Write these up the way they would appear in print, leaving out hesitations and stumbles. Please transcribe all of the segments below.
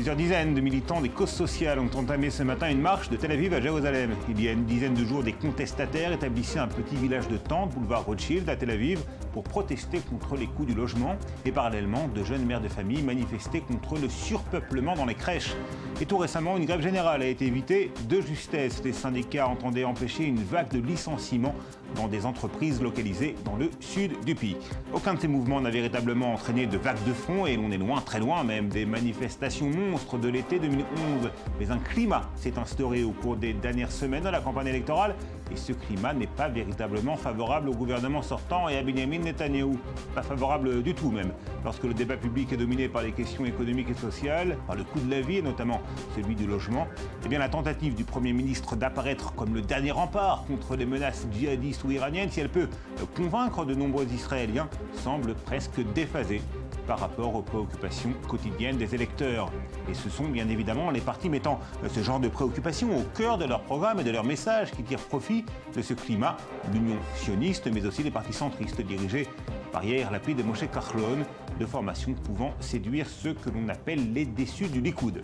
Plusieurs dizaines de militants des causes sociales ont entamé ce matin une marche de Tel Aviv à Jérusalem. Il y a une dizaine de jours, des contestataires établissaient un petit village de tentes, boulevard Rothschild à Tel Aviv, pour protester contre les coûts du logement. Et parallèlement, de jeunes mères de famille manifestaient contre le surpeuplement dans les crèches. Et tout récemment, une grève générale a été évitée de justesse. Les syndicats entendaient empêcher une vague de licenciements dans des entreprises localisées dans le sud du pays. Aucun de ces mouvements n'a véritablement entraîné de vagues de front et l'on est loin, très loin même, des manifestations monstres de l'été 2011. Mais un climat s'est instauré au cours des dernières semaines de la campagne électorale et ce climat n'est pas véritablement favorable au gouvernement sortant et à Benjamin Netanyahou. Pas favorable du tout même. Lorsque le débat public est dominé par les questions économiques et sociales, par le coût de la vie et notamment celui du logement, eh bien la tentative du Premier ministre d'apparaître comme le dernier rempart contre les menaces djihadistes ou iraniennes, si elle peut convaincre de nombreux Israéliens, semble presque déphasée par rapport aux préoccupations quotidiennes des électeurs. Et ce sont bien évidemment les partis mettant ce genre de préoccupations au cœur de leur programme et de leur message qui tirent profit de ce climat, l'Union sioniste, mais aussi les partis centristes dirigés par Yair Lapid et Moshe Kahlon, de formation pouvant séduire ceux que l'on appelle les déçus du Likoud.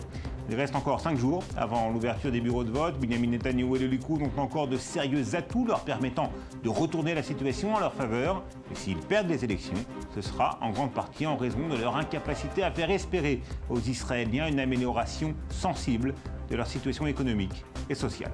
Il reste encore 5 jours avant l'ouverture des bureaux de vote. Benjamin Netanyahou et le Likoud ont encore de sérieux atouts leur permettant de retourner la situation en leur faveur. Et s'ils perdent les élections, ce sera en grande partie en raison de leur incapacité à faire espérer aux Israéliens une amélioration sensible de leur situation économique et sociale.